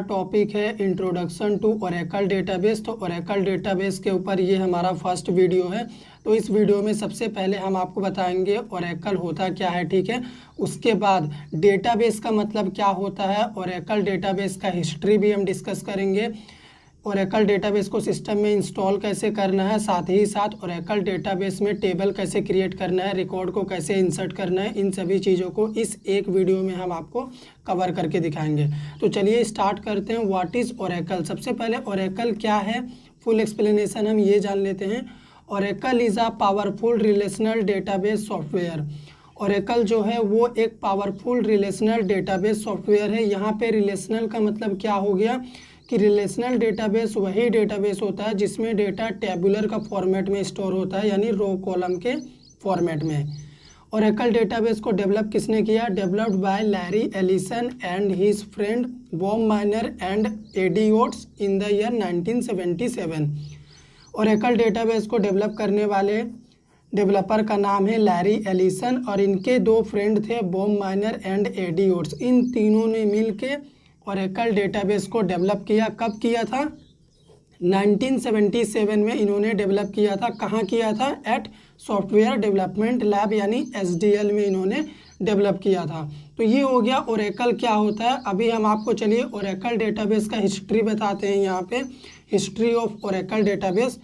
Topic है introduction to Oracle database. तो Oracle database के ऊपर ये हमारा फर्स्ट वीडियो है। तो इस वीडियो में सबसे पहले हम आपको बताएंगे ओरेकल होता क्या है, ठीक है। उसके बाद डेटाबेस का मतलब क्या होता है, ओरेकल डेटाबेस का हिस्ट्री भी हम डिस्कस करेंगे, ओरेकल डेटाबेस को सिस्टम में इंस्टॉल कैसे करना है, साथ ही साथ ओरेकल डेटाबेस में टेबल कैसे क्रिएट करना है, रिकॉर्ड को कैसे इंसर्ट करना है, इन सभी चीज़ों को इस एक वीडियो में हम आपको कवर करके दिखाएंगे। तो चलिए स्टार्ट करते हैं। What is Oracle. सबसे पहले ओरेकल क्या है, फुल एक्सप्लेनेशन हम ये जान लेते हैं। Oracle is a powerful relational database software. Oracle जो है वो एक पावरफुल रिलेशनल डेटाबेस सॉफ्टवेयर है। यहाँ पे रिलेशनल का मतलब क्या हो गया कि रिलेशनल डेटाबेस वही डेटाबेस होता है जिसमें डेटा टेबुलर का फॉर्मेट में स्टोर होता है, यानी रो कॉलम के फॉर्मेट में। ओरेकल डेटाबेस को डेवलप किसने किया, developed by Larry Ellison and his friend Bob minor and Eddie Oates in the year 1977। Oracle database को डेवलप करने वाले डेवलपर का नाम है लैरी एलिसन और इनके दो फ्रेंड थे Bob minor and Eddie Oates. इन तीनों ने मिल के ओरेकल डेटाबेस को डेवलप किया। कब किया था, 1977 में इन्होंने डेवलप किया था। कहाँ किया था, एट सॉफ्टवेयर डेवलपमेंट लैब यानी SDL में इन्होंने डेवलप किया था। तो ये हो गया ओरेकल क्या होता है। अभी हम आपको चलिए ओरेकल डेटाबेस का हिस्ट्री बताते हैं। यहाँ पे हिस्ट्री ऑफ ओरेकल डेटाबेस।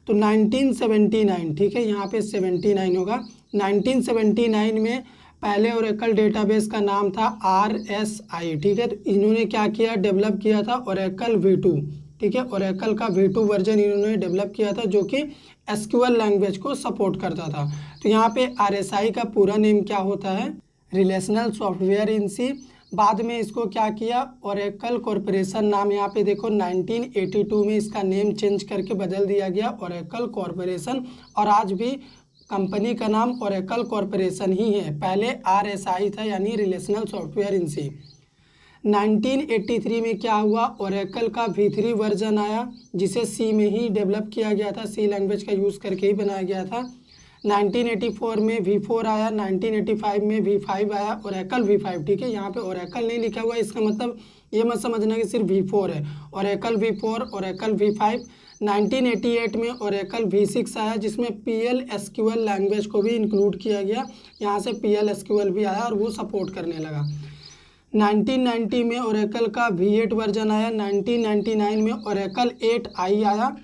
तो 1979, ठीक है, यहाँ पे 79 होगा। 1979 में पहले ओरेकल डेटाबेस का नाम था RSI, ठीक है। तो इन्होंने क्या किया, डेवलप किया था ओरेकल V2, ठीक है। ओरेकल का V2 वर्जन इन्होंने डेवलप किया था जो कि SQL लैंग्वेज को सपोर्ट करता था। तो यहाँ पे RSI का पूरा नेम क्या होता है, रिलेशनल सॉफ्टवेयर इन सी। बाद में इसको क्या किया, ओरेकल कॉरपोरेशन नाम, यहाँ पे देखो 1982 में इसका नेम चेंज करके बदल दिया गया ओरेकल कॉरपोरेशन, और आज भी कंपनी का नाम ओरेकल कॉरपोरेशन ही है। पहले RSI था यानी रिलेशनल सॉफ्टवेयर इन सी। 1983 में क्या हुआ, ओरेकल का V3 वर्जन आया जिसे C में ही डेवलप किया गया था, C लैंग्वेज का यूज़ करके ही बनाया गया था। 1984 में V4 आया, 1985 में V5 आया, ओरेकल V5, ठीक है। यहाँ पे ओरेकल नहीं लिखा हुआ, इसका मतलब ये मत समझना कि सिर्फ V4 है। Oracle V4, Oracle V5। 1988 में ओरेकल V6 आया जिसमें PL/SQL लैंग्वेज को भी इंक्लूड किया गया। यहाँ से PL/SQL भी आया और वो सपोर्ट करने लगा। 1990 में ओरेकल का V8 वर्जन आया। 1999 में ओरेकल 8i आया।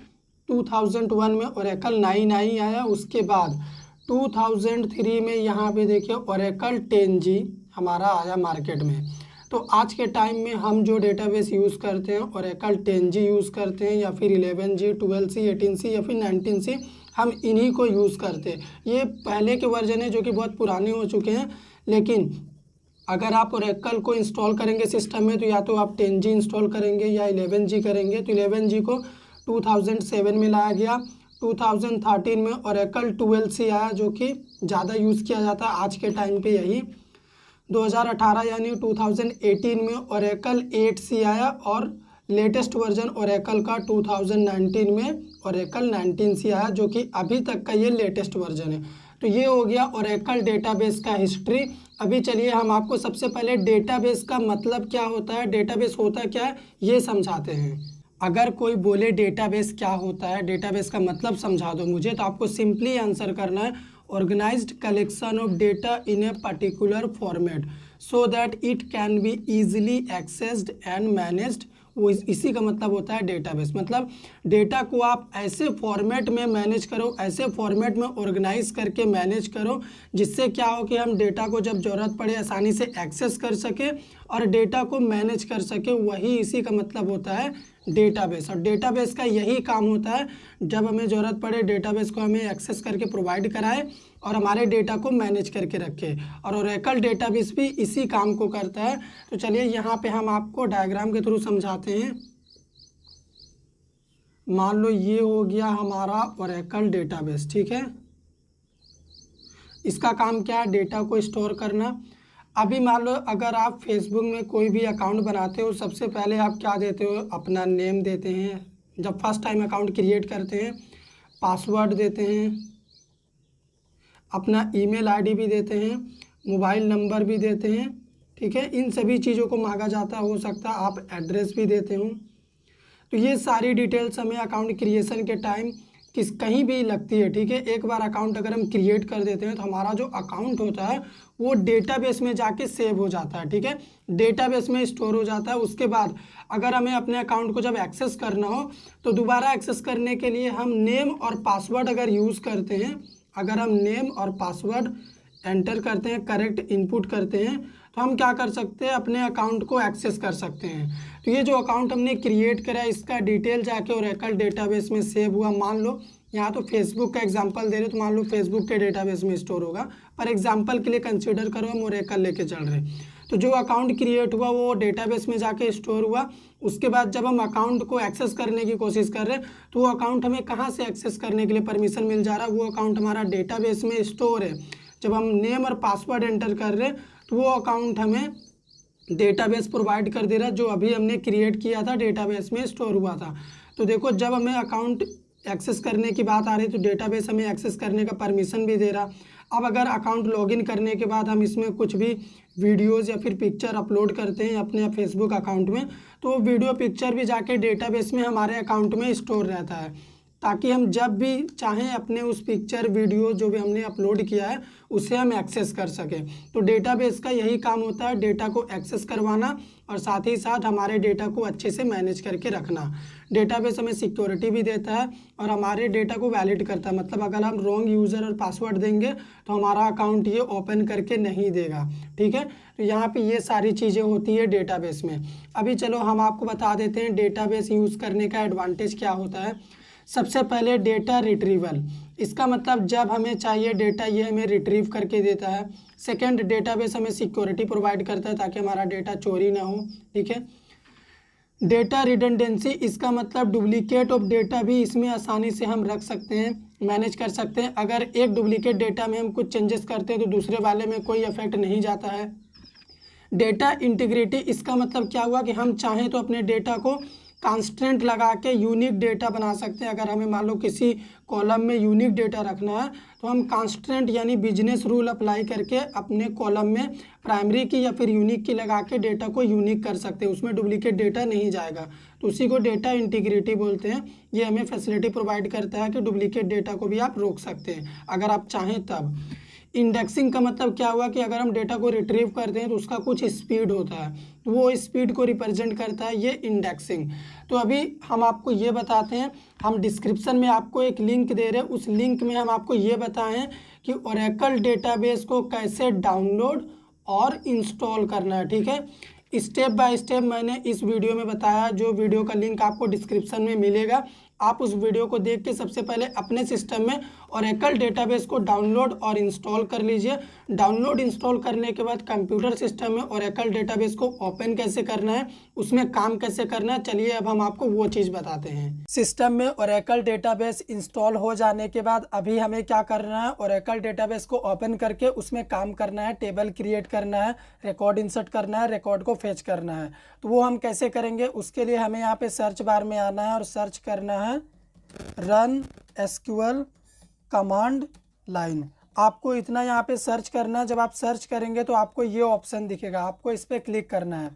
2001 में ओरेकल 9i आया। उसके बाद 2003 में यहाँ पे देखिए ओरेकल 10G हमारा आया मार्केट में। तो आज के टाइम में हम जो डेटाबेस यूज़ करते हैं ओरेकल 10G यूज़ करते हैं, या फिर 11G, 12C, 18C या फिर 19C, हम इन्हीं को यूज़ करते हैं। ये पहले के वर्जन है जो कि बहुत पुराने हो चुके हैं, लेकिन अगर आप ओरेकल को इंस्टॉल करेंगे सिस्टम में तो या तो आप 10G इंस्टॉल करेंगे या 11G करेंगे। तो 11G को 2007 में लाया गया। 2013 में ओरेकल 12C आया जो कि ज़्यादा यूज़ किया जाता है आज के टाइम पे यही। 2018 यानी 2018 में ओरेकल 8C आया और लेटेस्ट वर्जन ओरेकल का 2019 में ओरेकल 19C आया जो कि अभी तक का ये लेटेस्ट वर्जन है। तो ये हो गया ओरेकल डेटाबेस का हिस्ट्री। अभी चलिए हम आपको सबसे पहले डेटाबेस का मतलब क्या होता है, डेटाबेस होता क्या है, ये समझाते हैं। अगर कोई बोले डेटाबेस क्या होता है, डेटाबेस का मतलब समझा दो मुझे, तो आपको सिंपली आंसर करना है organised collection of data in a particular format so that it can be easily accessed and managed. वो इसी का मतलब होता है डेटाबेस। मतलब डेटा को आप ऐसे फॉर्मेट में मैनेज करो, ऐसे फॉर्मेट में ऑर्गेनाइज करके मैनेज करो जिससे क्या हो कि हम डेटा को जब ज़रूरत पड़े आसानी से एक्सेस कर सके और डेटा को मैनेज कर सके। वही इसी का मतलब होता है डेटाबेस। और डेटाबेस का यही काम होता है, जब हमें ज़रूरत पड़े डेटाबेस को हमें एक्सेस करके प्रोवाइड कराए और हमारे डेटा को मैनेज करके रखे। और ओरेकल डेटाबेस भी इसी काम को करता है। तो चलिए यहाँ पे हम आपको डायग्राम के थ्रू समझाते हैं। मान लो ये हो गया हमारा ओरेकल डेटाबेस, ठीक है। इसका काम क्या है, डेटा को स्टोर करना। अभी मान लो अगर आप फेसबुक में कोई भी अकाउंट बनाते हो, सबसे पहले आप क्या देते हो, अपना नेम देते हैं जब फर्स्ट टाइम अकाउंट क्रिएट करते हैं, पासवर्ड देते हैं, अपना ईमेल आईडी भी देते हैं, मोबाइल नंबर भी देते हैं, ठीक है, इन सभी चीज़ों को मांगा जाता है। हो सकता है आप एड्रेस भी देते हो। तो ये सारी डिटेल्स हमें अकाउंट क्रिएशन के टाइम कहीं भी लगती है। ठीक है, एक बार अकाउंट अगर हम क्रिएट कर देते हैं तो हमारा जो अकाउंट होता है वो डेटाबेस में जाके सेव हो जाता है। ठीक है, डेटाबेस में स्टोर हो जाता है। उसके बाद अगर हमें अपने अकाउंट को जब एक्सेस करना हो तो दोबारा एक्सेस करने के लिए हम नेम और पासवर्ड अगर यूज़ करते हैं, अगर हम नेम और पासवर्ड एंटर करते हैं, करेक्ट इनपुट करते हैं, तो हम क्या कर सकते हैं, अपने अकाउंट को एक्सेस कर सकते हैं। तो ये जो अकाउंट हमने क्रिएट करा है इसका डिटेल जाके ओरेकल डेटाबेस में सेव हुआ। मान लो यहाँ तो फेसबुक का एग्जांपल दे रहे, तो मान लो फेसबुक के डेटाबेस में स्टोर होगा, पर एग्जांपल के लिए कंसीडर करो हम ओरेकल लेके चल रहे। तो जो अकाउंट क्रिएट हुआ वो डेटाबेस में जाके स्टोर हुआ। उसके बाद जब हम अकाउंट को एक्सेस करने की कोशिश कर रहे हैं तो वो अकाउंट हमें कहाँ से एक्सेस करने के लिए परमिशन मिल जा रहा है, वो अकाउंट हमारा डेटाबेस में स्टोर है। जब हम नेम और पासवर्ड एंटर कर रहे हैं तो वो अकाउंट हमें डेटाबेस प्रोवाइड कर दे रहा है, जो अभी हमने क्रिएट किया था डेटाबेस में स्टोर हुआ था। तो देखो जब हमें अकाउंट एक्सेस करने की बात आ रही तो डेटाबेस हमें एक्सेस करने का परमिशन भी दे रहा। अब अगर अकाउंट लॉगिन करने के बाद हम इसमें कुछ भी वीडियोज़ या फिर पिक्चर अपलोड करते हैं अपने फेसबुक अकाउंट में, तो वो वीडियो पिक्चर भी जाके डेटाबेस में हमारे अकाउंट में स्टोर रहता है, ताकि हम जब भी चाहें अपने उस पिक्चर वीडियो जो भी हमने अपलोड किया है उसे हम एक्सेस कर सकें। तो डेटाबेस का यही काम होता है, डेटा को एक्सेस करवाना और साथ ही साथ हमारे डेटा को अच्छे से मैनेज करके रखना। डेटाबेस हमें सिक्योरिटी भी देता है और हमारे डेटा को वैलिड करता है। मतलब अगर हम रॉन्ग यूज़र और पासवर्ड देंगे तो हमारा अकाउंट ये ओपन करके नहीं देगा। ठीक है, तो यहाँ पे ये सारी चीज़ें होती है डेटाबेस में। अभी चलो हम आपको बता देते हैं डेटाबेस यूज़ करने का एडवांटेज क्या होता है। सबसे पहले डेटा रिट्रीवल, इसका मतलब जब हमें चाहिए डेटा ये हमें रिट्रीव करके देता है। सेकंड, डेटाबेस हमें सिक्योरिटी प्रोवाइड करता है ताकि हमारा डेटा चोरी ना हो। ठीक है, डेटा रिडंडेंसी, इसका मतलब डुप्लीकेट ऑफ डेटा भी इसमें आसानी से हम रख सकते हैं, मैनेज कर सकते हैं। अगर एक डुप्लीकेट डेटा में हम कुछ चेंजेस करते हैं तो दूसरे वाले में कोई इफेक्ट नहीं जाता है। डेटा इंटीग्रिटी, इसका मतलब क्या हुआ कि हम चाहें तो अपने डेटा को कांस्टेंट लगा के यूनिक डेटा बना सकते हैं। अगर हमें मान लो किसी कॉलम में यूनिक डेटा रखना है तो हम कांस्टेंट यानी बिजनेस रूल अप्लाई करके अपने कॉलम में प्राइमरी की या फिर यूनिक की लगा के डेटा को यूनिक कर सकते हैं, उसमें डुप्लीकेट डेटा नहीं जाएगा। तो उसी को डेटा इंटीग्रिटी बोलते हैं। ये हमें फैसिलिटी प्रोवाइड करता है कि डुप्लीकेट डेटा को भी आप रोक सकते हैं अगर आप चाहें तब। इंडेक्सिंग का मतलब क्या हुआ कि अगर हम डेटा को रिट्रीव करते हैं तो उसका कुछ स्पीड होता है, तो वो स्पीड को रिप्रेजेंट करता है ये इंडेक्सिंग। तो अभी हम आपको ये बताते हैं, हम डिस्क्रिप्शन में आपको एक लिंक दे रहे हैं, उस लिंक में हम आपको ये बताएं कि ओरेकल डेटाबेस को कैसे डाउनलोड और इंस्टॉल करना है। ठीक है, स्टेप बाय स्टेप मैंने इस वीडियो में बताया, जो वीडियो का लिंक आपको डिस्क्रिप्शन में मिलेगा। आप उस वीडियो को देख के सबसे पहले अपने सिस्टम में ओरेकल डेटाबेस को डाउनलोड और इंस्टॉल कर लीजिए। डाउनलोड इंस्टॉल करने के बाद कंप्यूटर सिस्टम में ओरेकल डेटाबेस को ओपन कैसे करना है, उसमें काम कैसे करना है, चलिए अब हम आपको वो चीज़ बताते हैं। सिस्टम में ओरेकल डेटाबेस इंस्टॉल हो जाने के बाद अभी हमें क्या करना है, ओरेकल डेटाबेस को ओपन करके उसमें काम करना है, टेबल क्रिएट करना है, रिकॉर्ड इंसर्ट करना है, रिकॉर्ड को फेच करना है। तो वो हम कैसे करेंगे, उसके लिए हमें यहाँ पे सर्च बार में आना है और सर्च करना है रन एसक्यूएल कमांड लाइन। आपको इतना यहाँ पे सर्च करना है। जब आप सर्च करेंगे तो आपको ये ऑप्शन दिखेगा, आपको इस पर क्लिक करना है।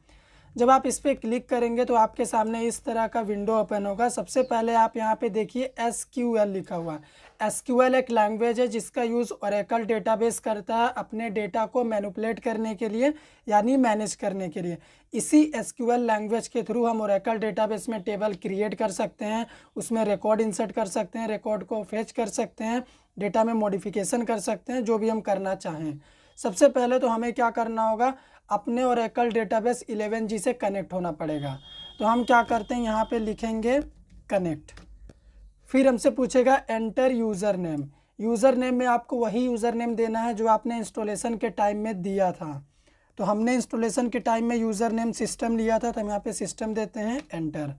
जब आप इस पर क्लिक करेंगे तो आपके सामने इस तरह का विंडो ओपन होगा। सबसे पहले आप यहाँ पे देखिए SQL लिखा हुआ है। SQL एक लैंग्वेज है जिसका यूज़ ओरेकल डेटाबेस करता है अपने डेटा को मैनिपुलेट करने के लिए, यानी मैनेज करने के लिए। इसी SQL लैंग्वेज के थ्रू हम ओरेकल डेटाबेस में टेबल क्रिएट कर सकते हैं, उसमें रिकॉर्ड इंसर्ट कर सकते हैं, रिकॉर्ड को फेच कर सकते हैं, डेटा में मॉडिफिकेशन कर सकते हैं, जो भी हम करना चाहें। सबसे पहले तो हमें क्या करना होगा, अपने ओरेकल डेटाबेस 11G से कनेक्ट होना पड़ेगा। तो हम क्या करते हैं, यहाँ पे लिखेंगे कनेक्ट, फिर हमसे पूछेगा enter user name. User name में आपको वही यूज़र नेम देना है जो आपने इंस्टॉलेशन के टाइम में दिया था। तो हमने इंस्टॉलेशन के टाइम में यूज़र नेम सिस्टम लिया था, तो हम यहाँ पे सिस्टम देते हैं, एंटर।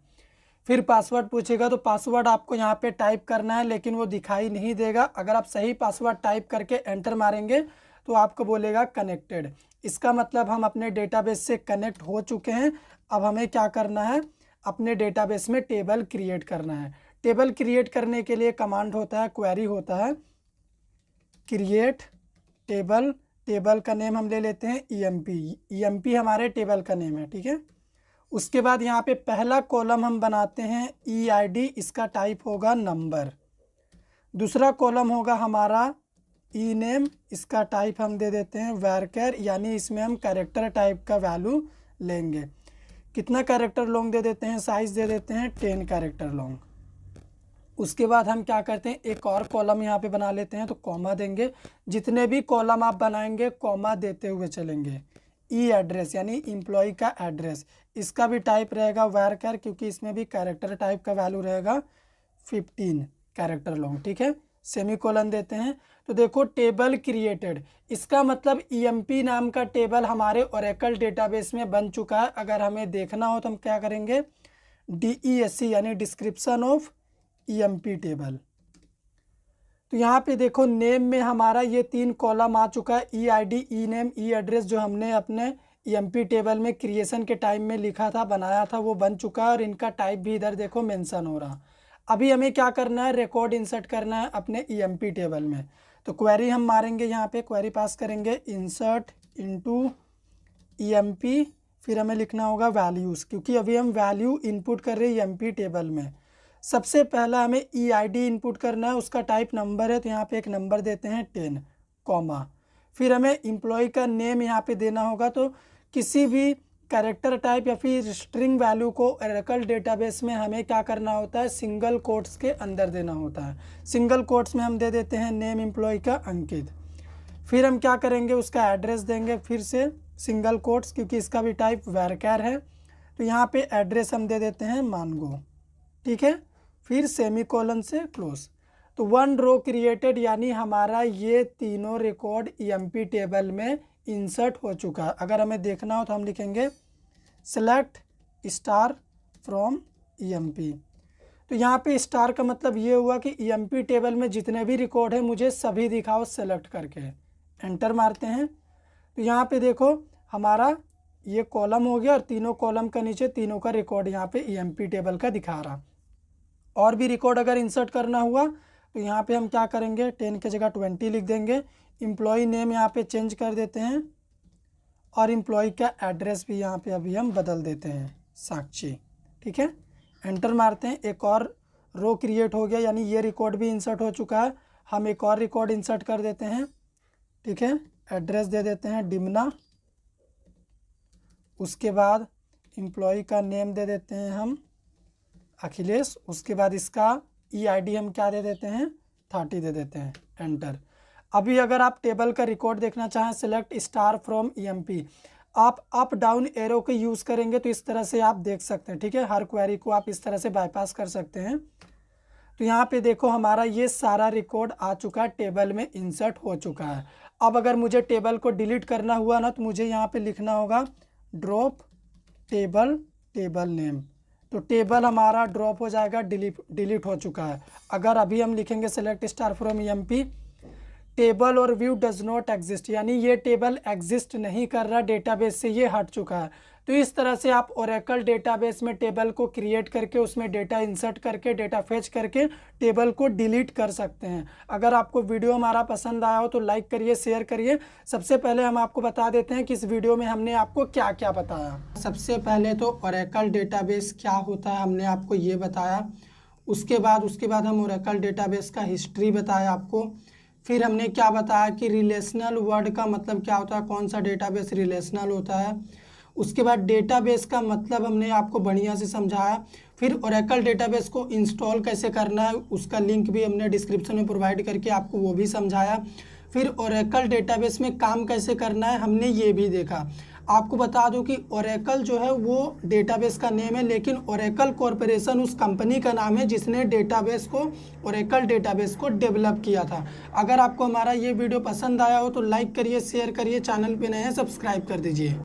फिर पासवर्ड पूछेगा, तो पासवर्ड आपको यहाँ पे टाइप करना है, लेकिन वो दिखाई नहीं देगा। अगर आप सही पासवर्ड टाइप करके एंटर मारेंगे तो आपको बोलेगा कनेक्टेड। इसका मतलब हम अपने डेटाबेस से कनेक्ट हो चुके हैं। अब हमें क्या करना है, अपने डेटाबेस में टेबल क्रिएट करना है। टेबल क्रिएट करने के लिए कमांड होता है, क्वेरी होता है क्रिएट टेबल। टेबल का नेम हम ले लेते हैं EMP। EMP हमारे टेबल का नेम है, ठीक है। उसके बाद यहाँ पे पहला कॉलम हम बनाते हैं EID, इसका टाइप होगा नंबर। दूसरा कॉलम होगा हमारा ENAME, इसका टाइप हम दे देते हैं varchar, यानी इसमें हम कैरेक्टर टाइप का वैल्यू लेंगे। कितना कैरेक्टर लॉन्ग दे देते हैं, साइज दे देते हैं 10 कैरेक्टर लॉन्ग। उसके बाद हम क्या करते हैं, एक और कॉलम यहाँ पे बना लेते हैं, तो कॉमा देंगे। जितने भी कॉलम आप बनाएंगे कॉमा देते हुए चलेंगे। एड्रेस यानी एम्प्लॉय का एड्रेस, इसका भी टाइप रहेगा varchar, क्योंकि इसमें भी कैरेक्टर टाइप का वैल्यू रहेगा 15 कैरेक्टर लॉन्ग, ठीक है। सेमीकोलन देते हैं। तो देखो टेबल क्रिएटेड, इसका मतलब EMP नाम का टेबल हमारे ओरेकल डेटाबेस में बन चुका है। अगर हमें देखना हो तो हम क्या करेंगे, DESC यानी डिस्क्रिप्शन ऑफ EMP टेबल। तो यहाँ पे देखो नेम में हमारा ये 3 कॉलम आ चुका है, EID, ENAME, एड्रेस, जो हमने अपने EMP टेबल में क्रिएशन के टाइम में लिखा था, बनाया था, वो बन चुका है। और इनका टाइप भी इधर देखो मेंशन हो रहा। अभी हमें क्या करना है, रिकॉर्ड इंसर्ट करना है अपने EMP टेबल में। तो क्वेरी हम मारेंगे, यहाँ पे क्वेरी पास करेंगे इंसर्ट इनटू EMP, फिर हमें लिखना होगा वैल्यूज़, क्योंकि अभी हम वैल्यू इनपुट कर रहे हैं EMP टेबल में। सबसे पहला हमें EID इनपुट करना है, उसका टाइप नंबर है, तो यहाँ पे एक नंबर देते हैं 10 कॉमा। फिर हमें एम्प्लॉय का नेम यहाँ पे देना होगा। तो किसी भी कैरेक्टर टाइप या फिर स्ट्रिंग वैल्यू को ओरेकल डेटाबेस में हमें क्या करना होता है, सिंगल कोट्स के अंदर देना होता है। सिंगल कोट्स में हम दे देते हैं नेम एम्प्लॉय का अंकित। फिर हम क्या करेंगे, उसका एड्रेस देंगे, फिर से सिंगल कोट्स, क्योंकि इसका भी टाइप varchar है। तो यहाँ पे एड्रेस हम दे देते हैं मानगो, ठीक है। फिर सेमीकोलन से क्लोज। तो 1 रो क्रिएटेड, यानी हमारा ये तीनों रिकॉर्ड EMP टेबल में इंसर्ट हो चुका है। अगर हमें देखना हो तो हम लिखेंगे सेलेक्ट स्टार फ्रॉम EMP। तो यहाँ पे स्टार का मतलब ये हुआ कि EMP टेबल में जितने भी रिकॉर्ड है मुझे सभी दिखाओ सेलेक्ट करके। एंटर मारते हैं। तो यहाँ पे देखो हमारा ये कॉलम हो गया, और तीनों कॉलम का नीचे तीनों का रिकॉर्ड यहाँ पे EMP टेबल का दिखा रहा। और भी रिकॉर्ड अगर इंसर्ट करना हुआ तो यहाँ पे हम क्या करेंगे, 10 की जगह 20 लिख देंगे। एम्प्लॉय नेम यहाँ पे चेंज कर देते हैं, और एम्प्लॉय का एड्रेस भी यहाँ पे अभी हम बदल देते हैं साक्षी, ठीक है। एंटर मारते हैं। एक और रो क्रिएट हो गया, यानी ये रिकॉर्ड भी इंसर्ट हो चुका है। हम एक और रिकॉर्ड इंसर्ट कर देते हैं, ठीक है। एड्रेस दे देते हैं डिमना। उसके बाद एम्प्लॉय का नेम दे देते हैं हम अखिलेश। उसके बाद इसका EID हम क्या दे देते हैं, 30 दे देते हैं। एंटर। अभी अगर आप टेबल का रिकॉर्ड देखना चाहें, सेलेक्ट स्टार फ्रॉम EMP, आप अप डाउन एरो के यूज़ करेंगे तो इस तरह से आप देख सकते हैं, ठीक है। हर क्वेरी को आप इस तरह से बाईपास कर सकते हैं। तो यहाँ पे देखो हमारा ये सारा रिकॉर्ड आ चुका है, टेबल में इंसर्ट हो चुका है। अब अगर मुझे टेबल को डिलीट करना हुआ ना, तो मुझे यहाँ पे लिखना होगा ड्रॉप टेबल नेम। तो टेबल हमारा ड्रॉप हो जाएगा, डिलीट हो चुका है। अगर अभी हम लिखेंगे select star from EMP, table और व्यू डज नॉट एग्जिस्ट, यानी ये टेबल एग्जिस्ट नहीं कर रहा, डेटाबेस से ये हट चुका है। तो इस तरह से आप ओरेकल डेटाबेस में टेबल को क्रिएट करके उसमें डेटा इंसर्ट करके डेटा फेच करके टेबल को डिलीट कर सकते हैं। अगर आपको वीडियो हमारा पसंद आया हो तो लाइक करिए, शेयर करिए। सबसे पहले हम आपको बता देते हैं कि इस वीडियो में हमने आपको क्या क्या बताया। सबसे पहले तो ओरेकल डेटाबेस क्या होता है हमने आपको ये बताया। उसके बाद हम ओरेकल डेटाबेस का हिस्ट्री बताया आपको। फिर हमने क्या बताया कि रिलेशनल वर्ड का मतलब क्या होता है, कौन सा डेटाबेस रिलेशनल होता है। उसके बाद डेटाबेस का मतलब हमने आपको बढ़िया से समझाया। फिर ओरेकल डेटाबेस को इंस्टॉल कैसे करना है, उसका लिंक भी हमने डिस्क्रिप्शन में प्रोवाइड करके आपको वो भी समझाया। फिर ओरेकल डेटाबेस में काम कैसे करना है हमने ये भी देखा। आपको बता दूं कि ओरेकल जो है वो डेटाबेस का नेम है, लेकिन ओरेकल कॉरपोरेशन उस कंपनी का नाम है जिसने डेटाबेस को, ओरेकल डेटाबेस को डेवलप किया था। अगर आपको हमारा ये वीडियो पसंद आया हो तो लाइक करिए, शेयर करिए, चैनल पे नए हैं सब्सक्राइब कर दीजिए।